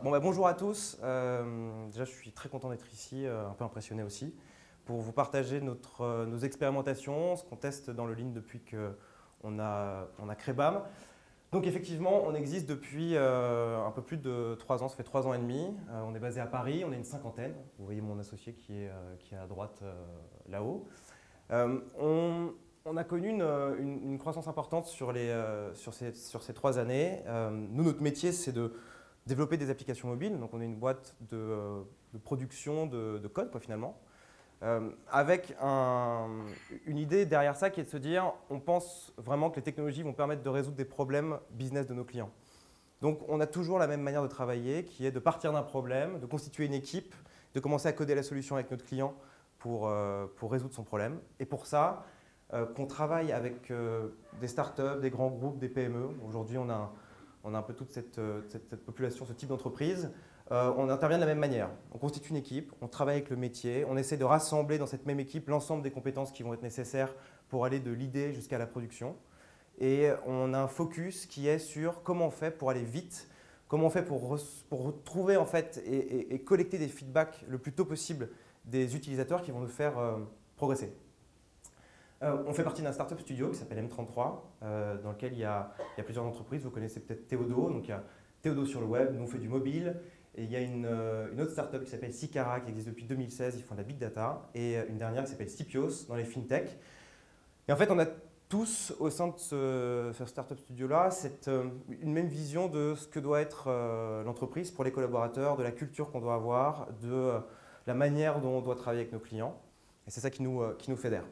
Bon, bonjour à tous. Déjà, je suis très content d'être ici, un peu impressionné aussi, pour vous partager nos expérimentations, ce qu'on teste dans le Lean depuis qu'on a créé BAM. Donc effectivement, on existe depuis un peu plus de 3 ans, ça fait 3 ans et demi. On est basé à Paris, on est une cinquantaine. Vous voyez mon associé qui est à droite là-haut. On a connu une croissance importante sur ces 3 années. Nous, notre métier, c'est de développer des applications mobiles. Donc on est une boîte de production de code, quoi, finalement. Avec une idée derrière ça qui est de se dire, on pense vraiment que les technologies vont permettre de résoudre des problèmes business de nos clients. Donc on a toujours la même manière de travailler, qui est de partir d'un problème, de constituer une équipe, de commencer à coder la solution avec notre client pour résoudre son problème. Et pour ça, qu'on travaille avec des startups, des grands groupes, des PME. Aujourd'hui, on a un peu toute cette population, ce type d'entreprise. On intervient de la même manière. On constitue une équipe, on travaille avec le métier, on essaie de rassembler dans cette même équipe l'ensemble des compétences qui vont être nécessaires pour aller de l'idée jusqu'à la production. Et on a un focus qui est sur comment on fait pour aller vite, comment on fait pour retrouver en fait, et collecter des feedbacks le plus tôt possible des utilisateurs qui vont nous faire progresser. On fait partie d'un startup studio qui s'appelle M33, dans lequel il y a plusieurs entreprises. Vous connaissez peut-être Théodo, donc il y a Théodo sur le web, nous on fait du mobile. Et il y a une autre startup qui s'appelle Sicara, qui existe depuis 2016, ils font de la big data. Et une dernière qui s'appelle Stipios, dans les fintech. Et en fait, on a tous, au sein de ce startup studio-là, une même vision de ce que doit être l'entreprise pour les collaborateurs, de la culture qu'on doit avoir, de la manière dont on doit travailler avec nos clients. Et c'est ça qui nous fédère.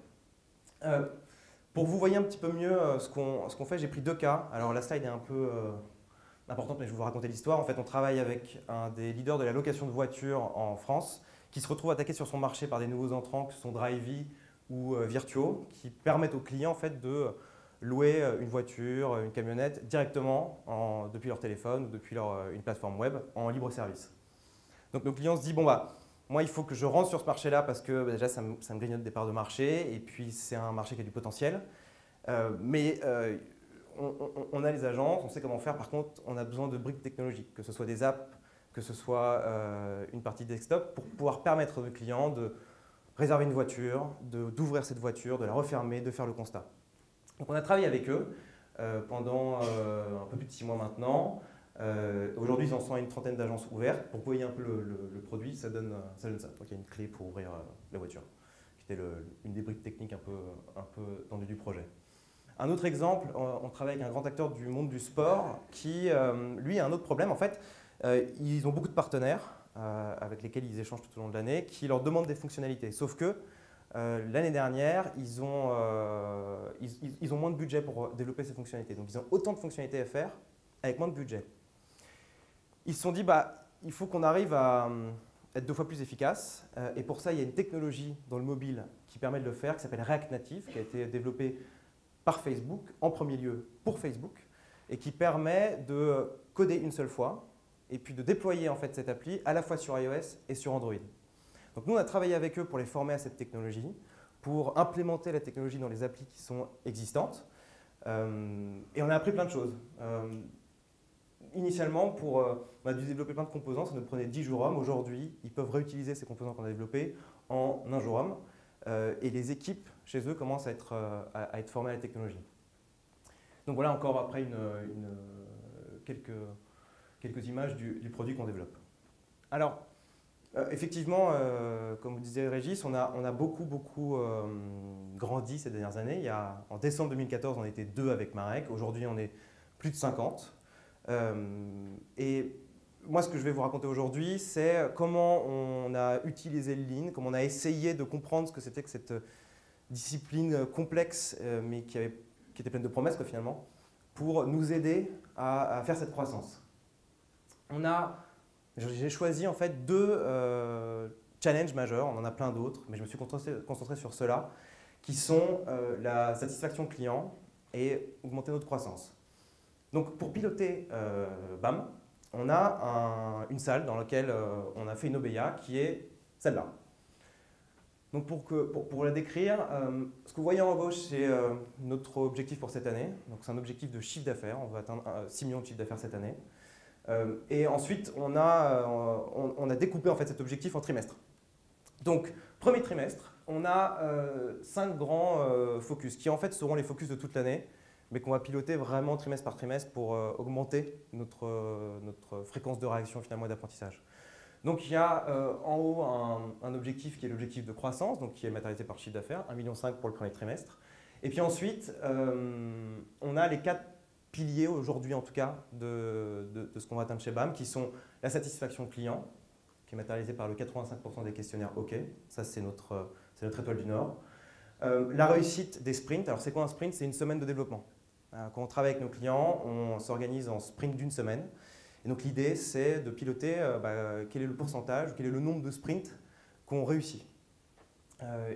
Pour que vous voyez un petit peu mieux ce qu'on fait, j'ai pris 2 cas. Alors la slide est un peu importante, mais je vais vous raconter l'histoire. En fait, on travaille avec un des leaders de la location de voitures en France qui se retrouve attaqué sur son marché par des nouveaux entrants que sont Drivey ou Virtuo, qui permettent aux clients en fait, de louer une voiture, une camionnette directement depuis leur téléphone ou depuis une plateforme web en libre service. Donc nos clients se disent, bon moi, il faut que je rentre sur ce marché-là parce que déjà, ça me grignote des parts de marché et puis c'est un marché qui a du potentiel. Mais on a les agences, on sait comment faire. Par contre, on a besoin de briques technologiques, que ce soit des apps, que ce soit une partie desktop, pour pouvoir permettre à nos clients de réserver une voiture, d'ouvrir cette voiture, de la refermer, de faire le constat. Donc on a travaillé avec eux pendant un peu plus de 6 mois maintenant. Aujourd'hui, ils en sont à une trentaine d'agences ouvertes. Pour que vous voyez un peu le produit, ça donne ça. Donc, il y a une clé pour ouvrir la voiture, qui était une des briques techniques un peu tendues du projet. Un autre exemple, on travaille avec un grand acteur du monde du sport qui, lui, a un autre problème. En fait, ils ont beaucoup de partenaires avec lesquels ils échangent tout au long de l'année qui leur demandent des fonctionnalités. Sauf que l'année dernière, ils ont moins de budget pour développer ces fonctionnalités. Donc, ils ont autant de fonctionnalités à faire avec moins de budget. Ils se sont dit, il faut qu'on arrive à être 2 fois plus efficace. Et pour ça, il y a une technologie dans le mobile qui permet de le faire, qui s'appelle React Native, qui a été développée par Facebook, en premier lieu pour Facebook, et qui permet de coder une seule fois, et puis de déployer en fait cette appli à la fois sur iOS et sur Android. Donc nous, on a travaillé avec eux pour les former à cette technologie, pour implémenter la technologie dans les applis qui sont existantes. Et on a appris plein de choses. Initialement, on a dû développer plein de composants, ça nous prenait 10 jours hommes. Aujourd'hui, ils peuvent réutiliser ces composants qu'on a développés en 1 jour homme. Et les équipes chez eux commencent à être formées à la technologie. Donc voilà encore après quelques images du produit qu'on développe. Alors, effectivement, comme vous disait Régis, on a beaucoup grandi ces dernières années. En décembre 2014, on était 2 avec Marek. Aujourd'hui, on est plus de 50. Et moi, ce que je vais vous raconter aujourd'hui, c'est comment on a utilisé le Lean, comment on a essayé de comprendre ce que c'était que cette discipline complexe, mais qui était pleine de promesses, quoi, finalement, pour nous aider à faire cette croissance. J'ai choisi en fait 2 challenges majeurs, on en a plein d'autres, mais je me suis concentré sur ceux-là, qui sont la satisfaction client et augmenter notre croissance. Donc pour piloter BAM, on a une salle dans laquelle on a fait une OBA qui est celle-là. Donc pour la décrire, ce que vous voyez en gauche, c'est notre objectif pour cette année. Donc c'est un objectif de chiffre d'affaires, on va atteindre 6 millions de chiffre d'affaires cette année. Et ensuite, on a découpé en fait, cet objectif en trimestres. Donc, premier trimestre, on a 5 grands focus, qui en fait seront les focus de toute l'année, mais qu'on va piloter vraiment trimestre par trimestre pour augmenter notre fréquence de réaction finalement et d'apprentissage. Donc il y a en haut un objectif qui est l'objectif de croissance, donc qui est matérialisé par le chiffre d'affaires, 1,5 million pour le premier trimestre. Et puis ensuite, on a les 4 piliers aujourd'hui en tout cas de ce qu'on va atteindre chez BAM, qui sont la satisfaction client, qui est matérialisée par le 85% des questionnaires OK, ça c'est notre étoile du Nord. La réussite des sprints, alors c'est quoi un sprint? C'est une semaine de développement. Quand on travaille avec nos clients, on s'organise en sprint d'une semaine. Et donc l'idée, c'est de piloter quel est le pourcentage, quel est le nombre de sprints qu'on réussit.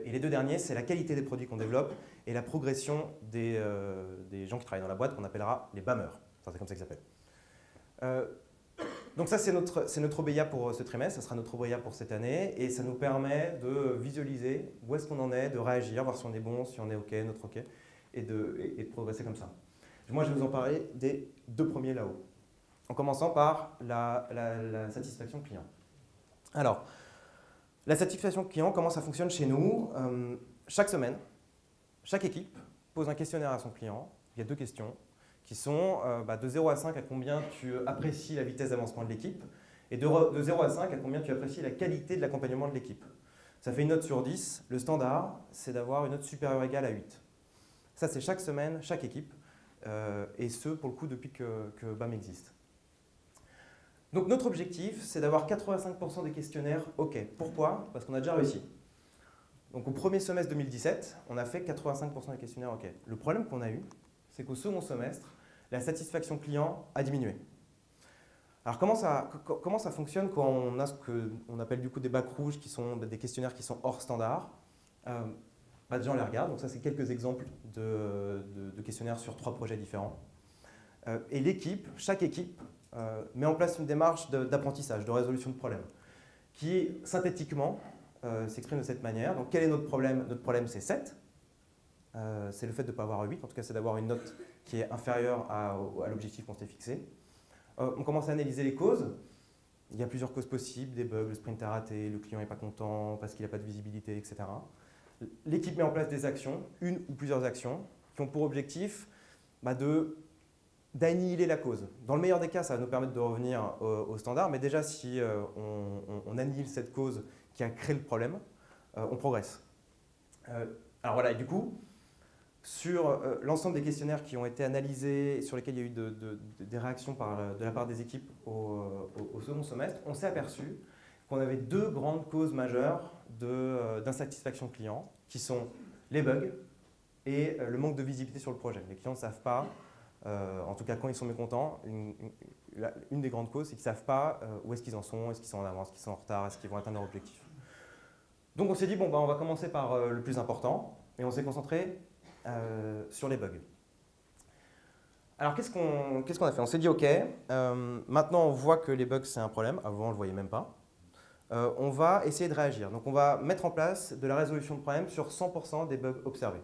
Et les deux derniers, c'est la qualité des produits qu'on développe et la progression des gens qui travaillent dans la boîte, qu'on appellera les BAMers. C'est comme ça qu'ils s'appellent. Donc ça, c'est notre OBIA pour ce trimestre, ça sera notre OBIA pour cette année, et ça nous permet de visualiser où est-ce qu'on en est, de réagir, voir si on est bon, si on est OK, notre OK, et de progresser comme ça. Moi, je vais vous en parler des 2 premiers là-haut, en commençant par la satisfaction client. Alors, la satisfaction client, comment ça fonctionne chez nous? Chaque semaine, chaque équipe pose un questionnaire à son client. Il y a 2 questions qui sont de 0 à 5 à combien tu apprécies la vitesse d'avancement de l'équipe et de 0 à 5 à combien tu apprécies la qualité de l'accompagnement de l'équipe. Ça fait une note sur 10. Le standard, c'est d'avoir une note supérieure ou égale à 8. Ça, c'est chaque semaine, chaque équipe, et ce, pour le coup, depuis que BAM existe. Donc notre objectif, c'est d'avoir 85% des questionnaires OK. Pourquoi? Parce qu'on a déjà réussi. Donc au premier semestre 2017, on a fait 85% des questionnaires OK. Le problème qu'on a eu, c'est qu'au second semestre, la satisfaction client a diminué. Alors comment ça fonctionne quand on a ce qu'on appelle du coup des bacs rouges, qui sont des questionnaires qui sont hors standard? Déjà on les regarde, donc ça c'est quelques exemples de questionnaires sur 3 projets différents. Et l'équipe, chaque équipe, met en place une démarche d'apprentissage, de résolution de problèmes, qui synthétiquement s'exprime de cette manière. Donc quel est notre problème? Notre problème c'est 7. C'est le fait de ne pas avoir 8, en tout cas c'est d'avoir une note qui est inférieure à l'objectif qu'on s'est fixé. On commence à analyser les causes. Il y a plusieurs causes possibles, des bugs, le sprint a raté, le client n'est pas content parce qu'il n'a pas de visibilité, etc. L'équipe met en place des actions, une ou plusieurs actions, qui ont pour objectif d'annihiler la cause. Dans le meilleur des cas, ça va nous permettre de revenir au standard, mais déjà si on annihile cette cause qui a créé le problème, on progresse. Alors voilà, et du coup, sur l'ensemble des questionnaires qui ont été analysés, sur lesquels il y a eu des réactions de la part des équipes au second semestre, on s'est aperçu qu'on avait 2 grandes causes majeures d'insatisfaction client, qui sont les bugs et le manque de visibilité sur le projet. Les clients ne savent pas, en tout cas quand ils sont mécontents, une des grandes causes, c'est qu'ils ne savent pas où est-ce qu'ils en sont, est-ce qu'ils sont en avance, est-ce qu'ils sont en retard, est-ce qu'ils vont atteindre leur objectif. Donc on s'est dit, on va commencer par le plus important, et on s'est concentré sur les bugs. Alors qu'est-ce qu'on a fait? On s'est dit, OK, maintenant on voit que les bugs c'est un problème, avant on ne le voyait même pas. On va essayer de réagir. Donc on va mettre en place de la résolution de problèmes sur 100% des bugs observés.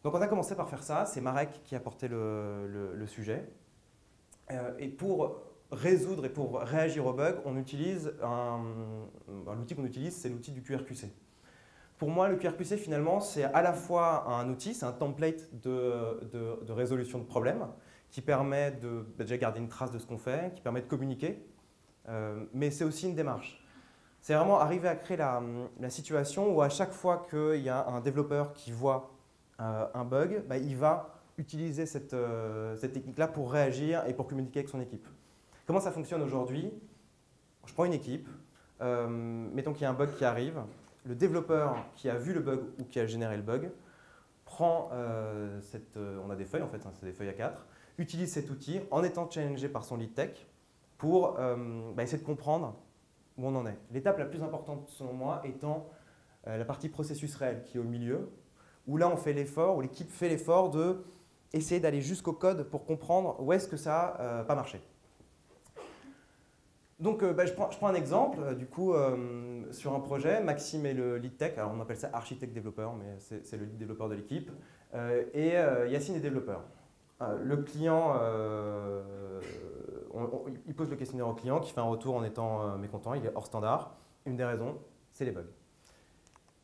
Donc on a commencé par faire ça, c'est Marek qui a porté le sujet. Et pour résoudre et pour réagir aux bugs, on utilise l'outil qu'on utilise, c'est l'outil du QRQC. Pour moi, le QRQC, finalement, c'est à la fois un outil, c'est un template de résolution de problèmes qui permet de déjà garder une trace de ce qu'on fait, qui permet de communiquer, mais c'est aussi une démarche. C'est vraiment arriver à créer la situation où à chaque fois qu'il y a un développeur qui voit un bug, il va utiliser cette technique-là pour réagir et pour communiquer avec son équipe. Comment ça fonctionne aujourd'hui? Je prends une équipe, mettons qu'il y a un bug qui arrive, le développeur qui a vu le bug ou qui a généré le bug prend on a des feuilles en fait, c'est des feuilles A4, utilise cet outil en étant challengé par son lead tech pour essayer de comprendre où on en est. L'étape la plus importante selon moi étant la partie processus réel qui est au milieu, où là on fait l'effort, où l'équipe fait l'effort de essayer d'aller jusqu'au code pour comprendre où est-ce que ça n'a pas marché. Donc je prends un exemple, du coup, sur un projet, Maxime est le lead tech, alors on appelle ça architecte développeur, mais c'est le lead développeur de l'équipe, et Yacine est développeur. Le client il pose le questionnaire au client qui fait un retour en étant mécontent, il est hors standard. Une des raisons, c'est les bugs.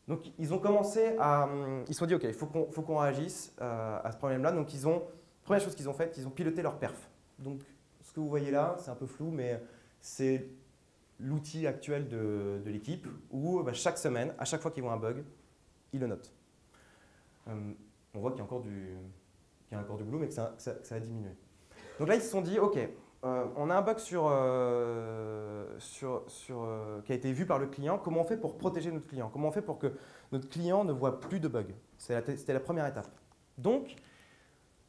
Donc ils ont commencé à… Ils se sont dit, OK, il faut qu'on réagisse à ce problème-là. Donc première chose qu'ils ont faite, ils ont piloté leur perf. Donc ce que vous voyez là, c'est un peu flou, mais c'est l'outil actuel de l'équipe où chaque semaine, à chaque fois qu'ils voient un bug, ils le notent. On voit qu'il y a encore du boulot, mais que ça a diminué. Donc là, ils se sont dit, OK, on a un bug qui a été vu par le client. Comment on fait pour protéger notre client? Comment on fait pour que notre client ne voit plus de bugs? C'était la première étape. Donc,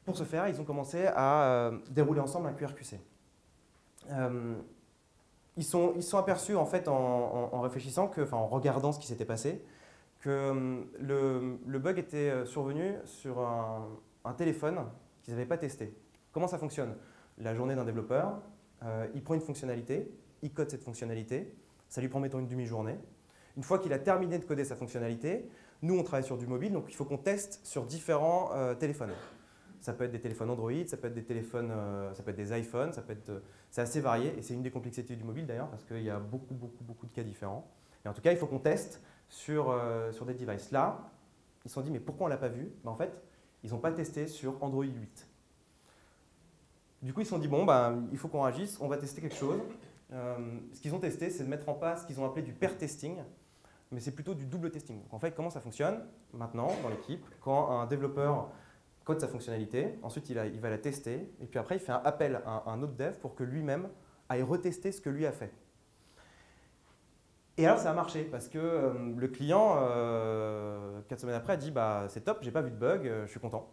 pour ce faire, ils ont commencé à dérouler ensemble un QRQC. Ils sont aperçus en fait en réfléchissant, en regardant ce qui s'était passé, que le bug était survenu sur un téléphone qu'ils n'avaient pas testé. Comment ça fonctionne? La journée d'un développeur, il prend une fonctionnalité, il code cette fonctionnalité, ça lui prend mettons une demi-journée. Une fois qu'il a terminé de coder sa fonctionnalité, nous on travaille sur du mobile, donc il faut qu'on teste sur différents téléphones. Ça peut être des téléphones Android, ça peut être des téléphones, ça peut être des iPhones, c'est assez varié et c'est une des complexités du mobile d'ailleurs parce qu'il y a beaucoup de cas différents. Et en tout cas, il faut qu'on teste sur des devices. Là, ils se sont dit mais pourquoi on ne l'a pas vu? En fait, ils n'ont pas testé sur Android 8. Du coup, ils se sont dit, bon, il faut qu'on réagisse, on va tester quelque chose. Ce qu'ils ont testé, c'est de mettre en place ce qu'ils ont appelé du pair testing, mais c'est plutôt du double testing. Donc, en fait, comment ça fonctionne maintenant dans l'équipe? Quand un développeur code sa fonctionnalité, ensuite il va la tester, et puis après, il fait un appel à un autre dev pour que lui-même aille retester ce que lui a fait. Et alors, ça a marché, parce que le client, 4 semaines après, a dit, c'est top, j'ai pas vu de bug, je suis content.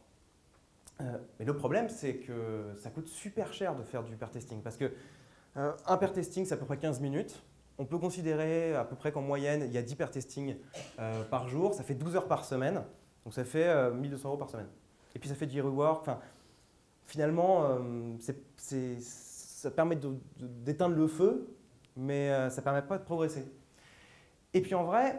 Mais le problème, c'est que ça coûte super cher de faire du pair testing parce que un pair testing, c'est à peu près 15 minutes. On peut considérer à peu près qu'en moyenne, il y a 10 pair testing par jour. Ça fait 12 heures par semaine. Donc ça fait 1 200 € par semaine. Et puis ça fait du rework. Finalement, ça permet d'éteindre le feu, mais ça ne permet pas de progresser. Et puis en vrai,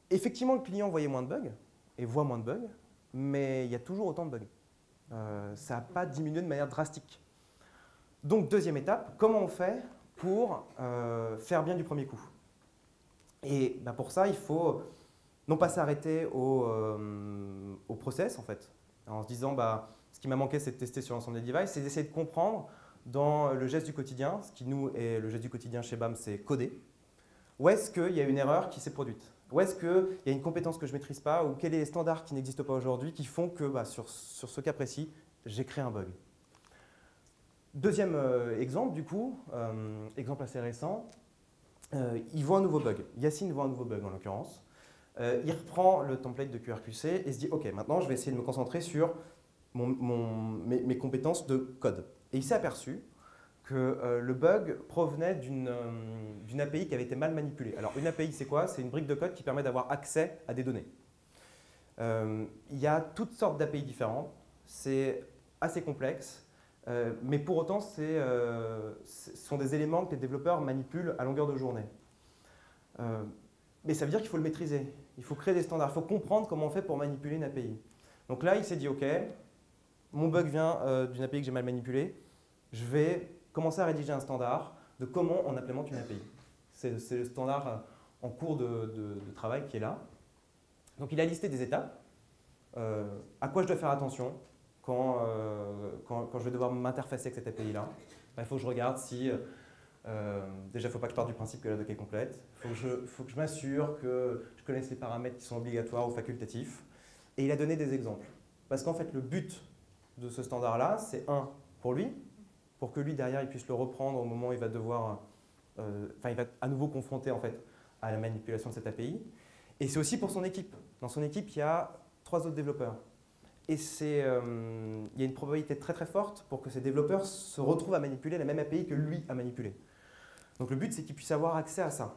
effectivement, le client voyait moins de bugs et voit moins de bugs. Mais il y a toujours autant de bugs. Ça n'a pas diminué de manière drastique. Donc, deuxième étape, comment on fait pour faire bien du premier coup? Et pour ça, il faut non pas s'arrêter au process, en fait, en se disant, ce qui m'a manqué, c'est de tester sur l'ensemble des devices, c'est d'essayer de comprendre dans le geste du quotidien, ce qui nous est le geste du quotidien chez BAM, c'est coder, où est-ce qu'il y a une erreur qui s'est produite? Où est-ce qu'il y a une compétence que je ne maîtrise pas ou quels sont les standards qui n'existent pas aujourd'hui qui font que sur ce cas précis, j'ai créé un bug. Deuxième exemple, du coup, exemple assez récent, il voit un nouveau bug. Yacine voit un nouveau bug en l'occurrence. Il reprend le template de QRQC et se dit « Ok, maintenant je vais essayer de me concentrer sur mes compétences de code ». Et il s'est aperçu que le bug provenait d'une API qui avait été mal manipulée. Alors une API, c'est quoi? C'est une brique de code qui permet d'avoir accès à des données. Il y a toutes sortes d'API différentes, c'est assez complexe, mais pour autant, ce sont des éléments que les développeurs manipulent à longueur de journée. Mais ça veut dire qu'il faut le maîtriser, il faut créer des standards, il faut comprendre comment on fait pour manipuler une API. Donc là, il s'est dit, OK, mon bug vient d'une API que j'ai mal manipulée, je vais commencer à rédiger un standard de comment on implémente une API. C'est le standard en cours de travail qui est là. Donc il a listé des étapes, à quoi je dois faire attention quand je vais devoir m'interfacer avec cette API-là. Il faut que je regarde si, déjà il ne faut pas que je parte du principe que la doc est complète, il faut que je m'assure que je connaisse les paramètres qui sont obligatoires ou facultatifs. Et il a donné des exemples. Parce qu'en fait le but de ce standard-là, c'est pour lui, pour que lui, derrière, il puisse le reprendre au moment où il va devoir, il va à nouveau confronter en fait, à la manipulation de cette API. Et c'est aussi pour son équipe. Dans son équipe, il y a 3 autres développeurs. Et il y a une probabilité très très forte pour que ces développeurs se retrouvent à manipuler la même API que lui a manipulée. Donc le but, c'est qu'ils puissent avoir accès à ça.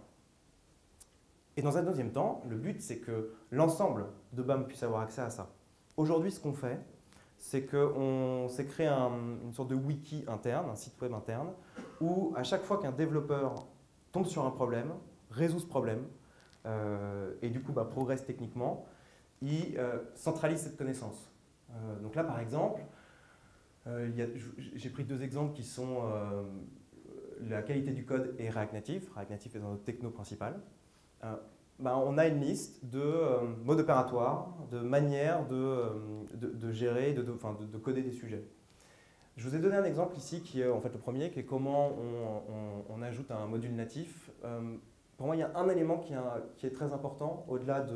Et dans un deuxième temps, le but, c'est que l'ensemble de BAM puisse avoir accès à ça. Aujourd'hui, ce qu'on fait, c'est qu'on s'est créé une sorte de wiki interne, un site web interne, où à chaque fois qu'un développeur tombe sur un problème, résout ce problème, et du coup progresse techniquement, il centralise cette connaissance. Donc là, par exemple, J'ai pris deux exemples qui sont la qualité du code et React Native. React Native est notre techno principal. On a une liste de modes opératoires, de manières de gérer, de coder des sujets. Je vous ai donné un exemple ici qui est en fait le premier, qui est comment on ajoute un module natif. Pour moi, il y a un élément qui est très important, au-delà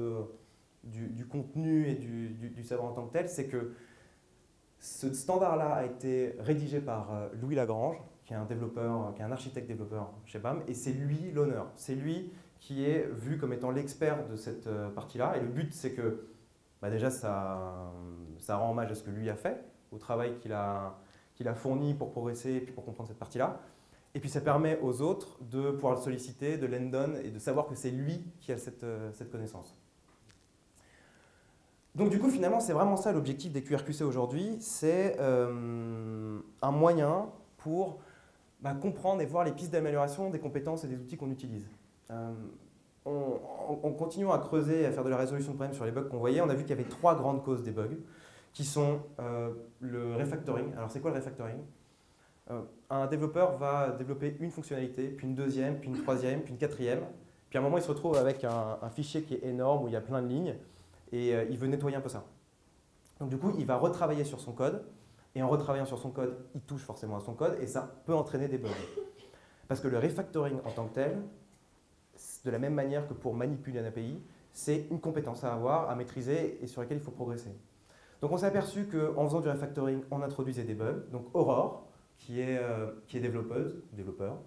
du contenu et du savoir en tant que tel, c'est que ce standard-là a été rédigé par Louis Lagrange, qui est un développeur, qui est un architecte développeur chez BAM, et c'est lui l'honneur. C'est lui qui est vu comme étant l'expert de cette partie-là. Et le but, c'est que déjà, ça rend hommage à ce que lui a fait, au travail qu'il a fourni pour progresser et puis pour comprendre cette partie-là. Et puis ça permet aux autres de pouvoir le solliciter, de l'end-on et de savoir que c'est lui qui a cette connaissance. Donc du coup, finalement, c'est vraiment ça l'objectif des QRQC aujourd'hui. C'est un moyen pour comprendre et voir les pistes d'amélioration des compétences et des outils qu'on utilise. En continuant à creuser et à faire de la résolution de problèmes sur les bugs qu'on voyait, on a vu qu'il y avait trois grandes causes des bugs, qui sont le refactoring. Alors c'est quoi le refactoring? Un développeur va développer une fonctionnalité, puis une deuxième, puis une troisième, puis une quatrième. Puis à un moment, il se retrouve avec un fichier qui est énorme, où il y a plein de lignes, et il veut nettoyer un peu ça. Donc du coup, il va retravailler sur son code, et en retravaillant sur son code, il touche forcément à son code, et ça peut entraîner des bugs. Parce que le refactoring en tant que tel, de la même manière que pour manipuler un API, c'est une compétence à avoir, à maîtriser, et sur laquelle il faut progresser. Donc on s'est aperçu qu'en faisant du refactoring, on introduisait des bugs. Donc Aurore, qui est développeur,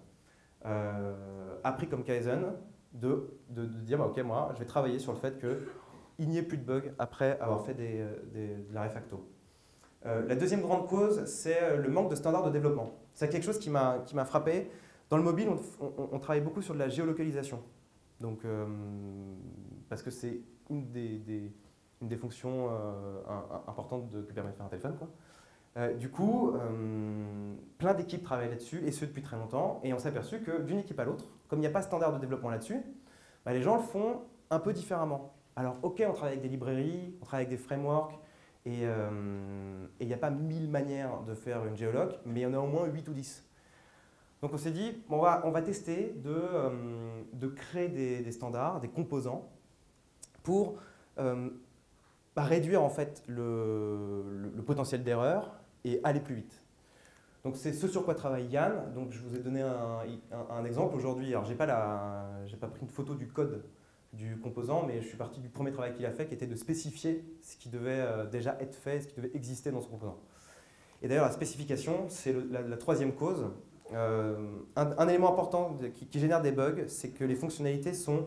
a pris comme Kaizen de dire ok, moi je vais travailler sur le fait qu'il n'y ait plus de bugs après avoir fait de la refacto. La deuxième grande cause, c'est le manque de standards de développement. C'est quelque chose qui m'a frappé. Dans le mobile, on travaille beaucoup sur de la géolocalisation. Donc, parce que c'est une des fonctions importantes que permet de faire un téléphone, quoi. Du coup, plein d'équipes travaillent là-dessus, et ce depuis très longtemps, et on s'est aperçu que d'une équipe à l'autre, comme il n'y a pas de standard de développement là-dessus, les gens le font un peu différemment. Alors ok, on travaille avec des librairies, on travaille avec des frameworks, et il n'y a pas 1000 manières de faire une géoloc, mais il y en a au moins 8 ou 10. Donc on s'est dit, on va tester de créer des standards, des composants, pour réduire en fait le potentiel d'erreur et aller plus vite. Donc c'est ce sur quoi travaille Yann. Donc je vous ai donné un exemple aujourd'hui. Alors j'ai pas pris une photo du code du composant, mais je suis parti du premier travail qu'il a fait, qui était de spécifier ce qui devait déjà être fait, ce qui devait exister dans ce composant. Et d'ailleurs la spécification, c'est la troisième cause. Un élément important qui génère des bugs, c'est que les fonctionnalités sont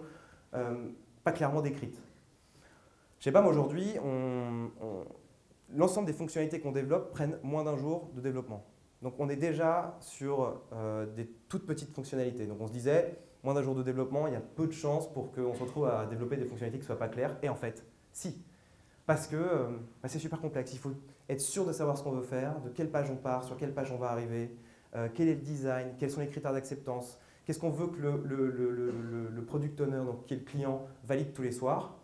pas clairement décrites. Je sais pas, mais aujourd'hui, l'ensemble des fonctionnalités qu'on développe prennent moins d'un jour de développement. Donc on est déjà sur des toutes petites fonctionnalités. Donc on se disait, moins d'un jour de développement, il y a peu de chances pour qu'on se retrouve à développer des fonctionnalités qui ne soient pas claires. Et en fait, si. Parce que c'est super complexe. Il faut être sûr de savoir ce qu'on veut faire, de quelle page on part, sur quelle page on va arriver, quel est le design, quels sont les critères d'acceptance, qu'est-ce qu'on veut que le product owner, donc qui est le client, valide tous les soirs.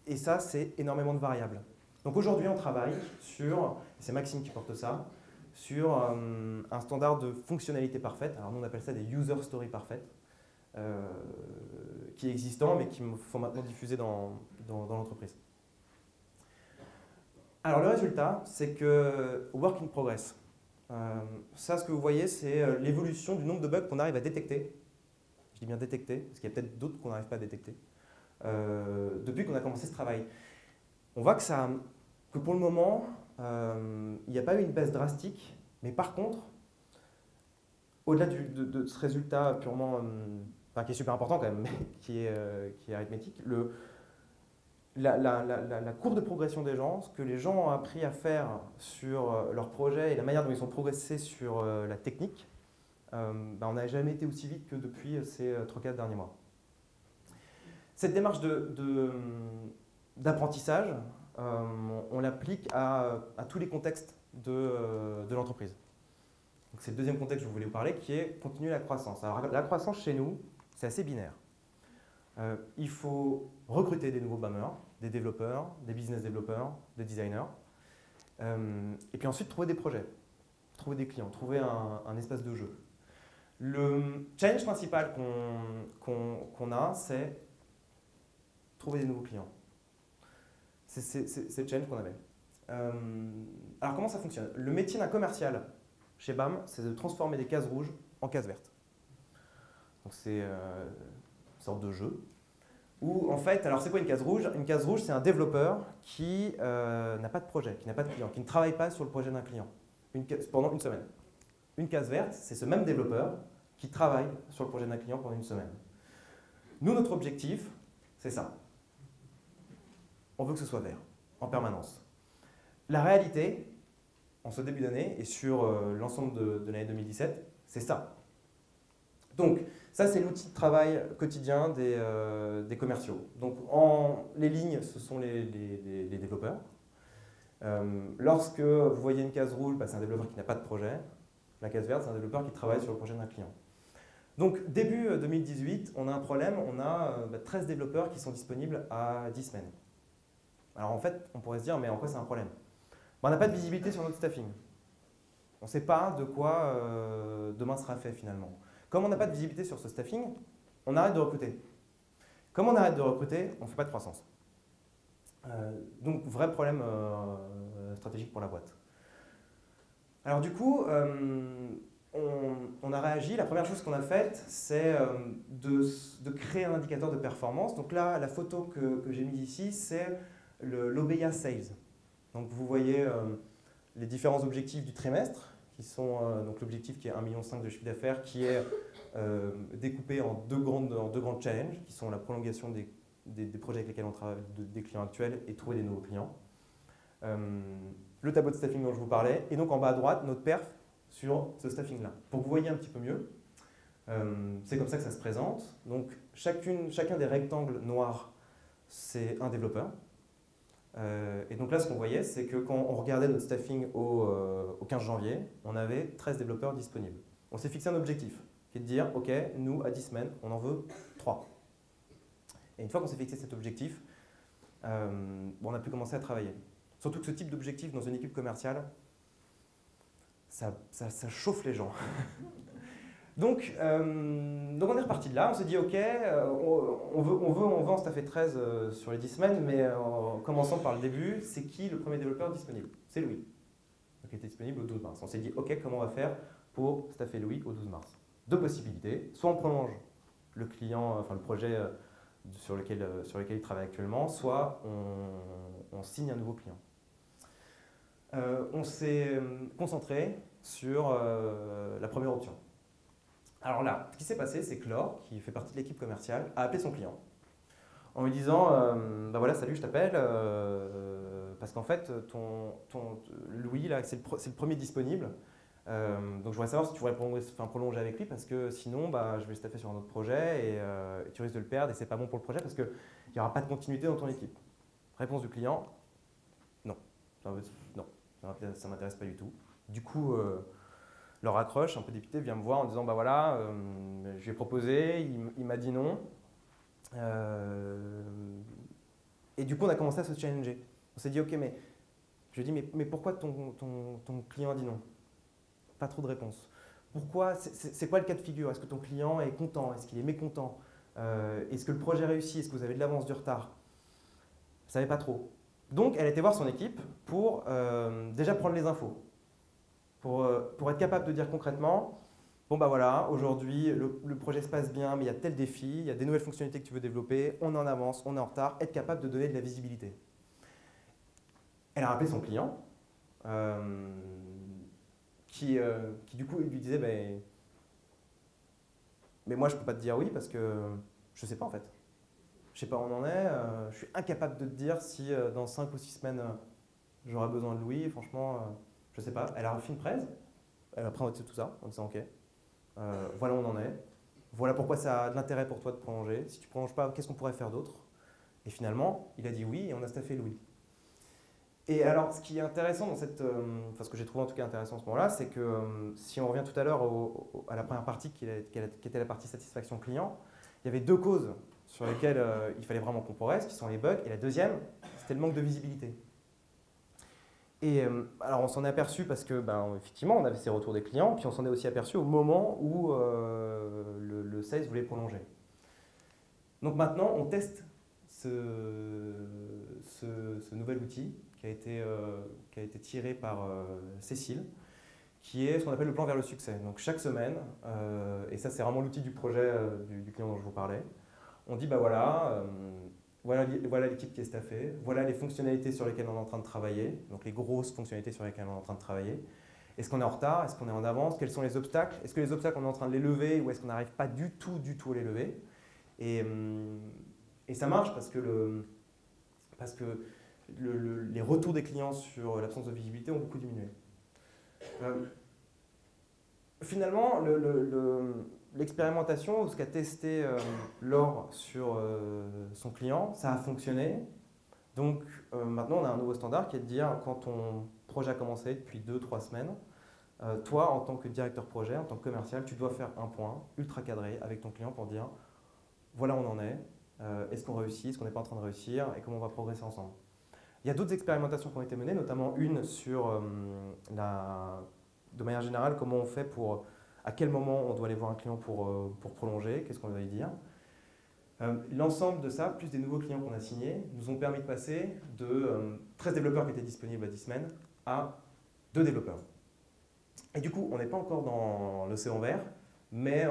Et ça, c'est énormément de variables. Donc aujourd'hui, on travaille sur, c'est Maxime qui porte ça, sur un standard de fonctionnalité parfaite. Alors nous, on appelle ça des user stories parfaites, qui est existant, mais qui faut maintenant diffuser dans l'entreprise. Alors le résultat, c'est que work in progress. Ça, ce que vous voyez, c'est l'évolution du nombre de bugs qu'on arrive à détecter. Je dis bien détecter, parce qu'il y a peut-être d'autres qu'on n'arrive pas à détecter. Depuis qu'on a commencé ce travail. On voit que pour le moment, il n'y a pas eu une baisse drastique, mais par contre, au-delà de ce résultat purement, qui est super important quand même, mais qui est arithmétique, la courbe de progression des gens, ce que les gens ont appris à faire sur leur projet et la manière dont ils ont progressé sur la technique, on n'a jamais été aussi vite que depuis ces 3-4 derniers mois. Cette démarche d'apprentissage, on l'applique à tous les contextes de l'entreprise. C'est le deuxième contexte que je voulais vous parler, qui est continuer la croissance. Alors, la croissance chez nous, c'est assez binaire. Il faut recruter des nouveaux BAMers, des développeurs, des business développeurs, des designers. Et puis ensuite, trouver des projets, trouver des clients, trouver un espace de jeu. Le challenge principal qu'on a, c'est trouver des nouveaux clients. C'est le challenge qu'on avait. Alors comment ça fonctionne? Le métier d'un commercial chez BAM, c'est de transformer des cases rouges en cases vertes. Donc c'est une sorte de jeu. Où en fait, alors c'est quoi une case rouge? Une case rouge, c'est un développeur qui n'a pas de projet, qui n'a pas de client, qui ne travaille pas sur le projet d'un client pendant une semaine. Une case verte, c'est ce même développeur qui travaille sur le projet d'un client pendant une semaine. Nous, notre objectif, c'est ça. On veut que ce soit vert, en permanence. La réalité, en ce début d'année et sur l'ensemble de l'année 2017, c'est ça. Donc, ça, c'est l'outil de travail quotidien des commerciaux. Donc, les lignes, ce sont les développeurs. Lorsque vous voyez une case rouge, c'est un développeur qui n'a pas de projet. La case verte, c'est un développeur qui travaille sur le projet d'un client. Donc, début 2018, on a un problème. On a 13 développeurs qui sont disponibles à 10 semaines. Alors, en fait, on pourrait se dire, mais en quoi c'est un problème? On n'a pas de visibilité sur notre staffing. On ne sait pas de quoi demain sera fait finalement. Comme on n'a pas de visibilité sur ce staffing, on arrête de recruter. Comme on arrête de recruter, on ne fait pas de croissance. Donc, vrai problème stratégique pour la boîte. Alors du coup, on a réagi. La première chose qu'on a faite, c'est de créer un indicateur de performance. Donc là, la photo que j'ai mise ici, c'est l'OBEA Sales. Donc vous voyez les différents objectifs du trimestre, qui sont donc l'objectif qui est 1,5 million de chiffre d'affaires, qui est découpé en deux grands challenges, qui sont la prolongation des projets avec lesquels on travaille, des clients actuels, et trouver des nouveaux clients. Le tableau de staffing dont je vous parlais, et donc en bas à droite, notre perf sur ce staffing-là. Pour que vous voyez un petit peu mieux, c'est comme ça que ça se présente. Donc chacun des rectangles noirs, c'est un développeur. Et donc là, ce qu'on voyait, c'est que quand on regardait notre staffing au 15 janvier, on avait 13 développeurs disponibles. On s'est fixé un objectif, qui est de dire, OK, nous, à 10 semaines, on en veut 3. Et une fois qu'on s'est fixé cet objectif, on a pu commencer à travailler. Surtout que ce type d'objectif dans une équipe commerciale, ça chauffe les gens. Donc on est reparti de là, on s'est dit ok, on veut en staffer 13 sur les 10 semaines, mais en commençant par le début, c'est qui le premier développeur disponible? C'est Louis. Donc il était disponible au 12 mars. On s'est dit ok, comment on va faire pour staffer Louis au 12 mars? Deux possibilités, soit on prolonge le client, enfin le projet sur lequel il travaille actuellement, soit on signe un nouveau client. On s'est concentré sur la première option. Alors là, ce qui s'est passé, c'est que Laure, qui fait partie de l'équipe commerciale, a appelé son client en lui disant bah voilà, salut, je t'appelle parce qu'en fait, Louis, là, c'est le premier disponible. Donc je voudrais savoir si tu voudrais prolonger avec lui parce que sinon, je vais le staffer sur un autre projet et tu risques de le perdre et c'est pas bon pour le projet parce qu'il n'y aura pas de continuité dans ton équipe. Réponse du client, non. Non, ça ne m'intéresse pas du tout. Du coup, leur raccroche, un peu dépité, vient me voir en disant bah voilà, je lui ai proposé, il m'a dit non. Et du coup, on a commencé à se challenger. On s'est dit ok, mais je lui ai dit mais pourquoi ton client a dit non? Pas trop de réponse. Pourquoi? C'est quoi le cas de figure? Est-ce que ton client est content? Est-ce qu'il est mécontent? Est-ce que le projet réussit? Est-ce que vous avez de l'avance, du retard? Je ne savais pas trop. Donc, elle a été voir son équipe pour déjà prendre les infos. Pour être capable de dire concrètement, bon bah voilà, aujourd'hui le projet se passe bien, mais il y a tel défi, il y a des nouvelles fonctionnalités que tu veux développer, on est en avance, on est en retard, être capable de donner de la visibilité. Elle a rappelé son client, qui du coup lui disait mais moi je ne peux pas te dire oui parce que je ne sais pas en fait. Je ne sais pas où on en est, je suis incapable de te dire si dans 5 ou 6 semaines j'aurai besoin de Louis, franchement, je ne sais pas. Elle a refait une presse, elle a présenté tout ça en disant ok, voilà où on en est, voilà pourquoi ça a de l'intérêt pour toi de prolonger, si tu ne prolonges pas, qu'est-ce qu'on pourrait faire d'autre? Et finalement, il a dit oui et on a staffé Louis. Et alors, ce qui est intéressant dans ce que j'ai trouvé en tout cas intéressant à ce moment-là, c'est que si on revient tout à l'heure à la première partie qui était la partie satisfaction client, il y avait deux causes sur lesquelles il fallait vraiment qu'on progresse, qui sont les bugs, et la deuxième, c'était le manque de visibilité. Et alors on s'en est aperçu parce que, effectivement, on avait ces retours des clients, puis on s'en est aussi aperçu au moment où le sales voulait prolonger. Donc maintenant, on teste ce nouvel outil qui a été tiré par Cécile, qui est ce qu'on appelle le plan vers le succès. Donc chaque semaine, et ça c'est vraiment l'outil du projet du client dont je vous parlais, on dit voilà l'équipe qui est staffée, voilà les fonctionnalités sur lesquelles on est en train de travailler, donc les grosses fonctionnalités sur lesquelles on est en train de travailler. Est-ce qu'on est en retard? Est-ce qu'on est en avance? Quels sont les obstacles? Est-ce que les obstacles on est en train de les lever ou est-ce qu'on n'arrive pas du tout à les lever? Et ça marche parce que les retours des clients sur l'absence de visibilité ont beaucoup diminué. Finalement, l'expérimentation, ou ce qu'a testé Laure sur son client, ça a fonctionné. Donc maintenant, on a un nouveau standard qui est de dire, quand ton projet a commencé depuis 2-3 semaines, toi, en tant que directeur projet, en tant que commercial, tu dois faire un point ultra cadré avec ton client pour dire, voilà où on en est, est-ce qu'on réussit, est-ce qu'on n'est pas en train de réussir, et comment on va progresser ensemble. Il y a d'autres expérimentations qui ont été menées, notamment une sur de manière générale, comment on fait à quel moment on doit aller voir un client pour prolonger, qu'est-ce qu'on doit lui dire. L'ensemble de ça, plus des nouveaux clients qu'on a signés, nous ont permis de passer de 13 développeurs qui étaient disponibles à 10 semaines à 2 développeurs. Et du coup, on n'est pas encore dans l'océan vert, mais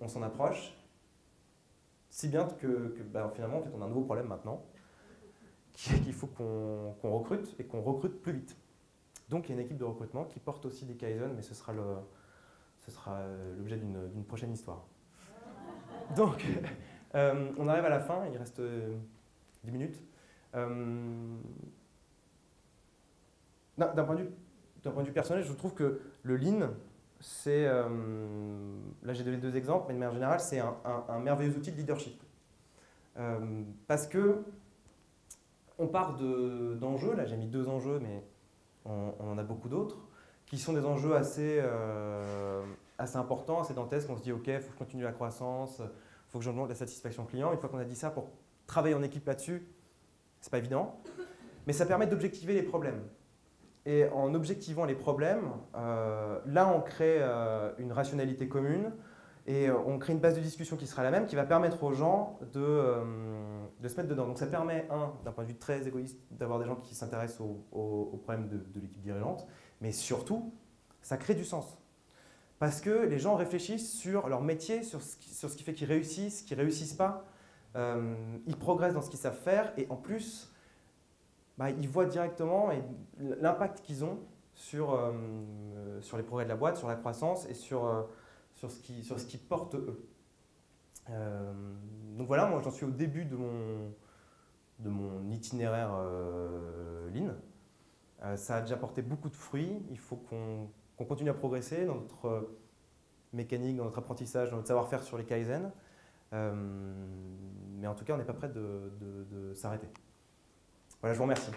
on s'en approche, si bien que finalement, en fait, on a un nouveau problème maintenant, qui est qu'il faut qu'on recrute et qu'on recrute plus vite. Donc il y a une équipe de recrutement qui porte aussi des Kaizen, mais ce sera l'objet d'une prochaine histoire. Donc, on arrive à la fin, il reste 10 minutes. D'un point de vue personnel, je trouve que le Lean, c'est, là j'ai donné 2 exemples, mais de manière générale, c'est un merveilleux outil de leadership. Parce que on part d'enjeux, là j'ai mis 2 enjeux, mais on en a beaucoup d'autres, qui sont des enjeux assez importants, assez dantesques. On se dit, OK, il faut que je continue la croissance, il faut que j'augmente la satisfaction client. Une fois qu'on a dit ça, pour travailler en équipe là-dessus, c'est pas évident. Mais ça permet d'objectiver les problèmes. Et en objectivant les problèmes, là, on crée une rationalité commune et on crée une base de discussion qui sera la même, qui va permettre aux gens de se mettre dedans. Donc ça permet, d'un point de vue très égoïste, d'avoir des gens qui s'intéressent aux problèmes de l'équipe dirigeante, mais surtout, ça crée du sens. Parce que les gens réfléchissent sur leur métier, sur ce qui fait qu'ils réussissent, qu'ils ne réussissent pas. Ils progressent dans ce qu'ils savent faire et en plus, ils voient directement l'impact qu'ils ont sur les progrès de la boîte, sur la croissance et sur ce qu'ils portent eux. Donc voilà, moi j'en suis au début de mon itinéraire Lean. Ça a déjà porté beaucoup de fruits. Il faut qu'on continue à progresser dans notre mécanique, dans notre apprentissage, dans notre savoir-faire sur les Kaizen. Mais en tout cas, on n'est pas prêt de s'arrêter. Voilà, je vous remercie.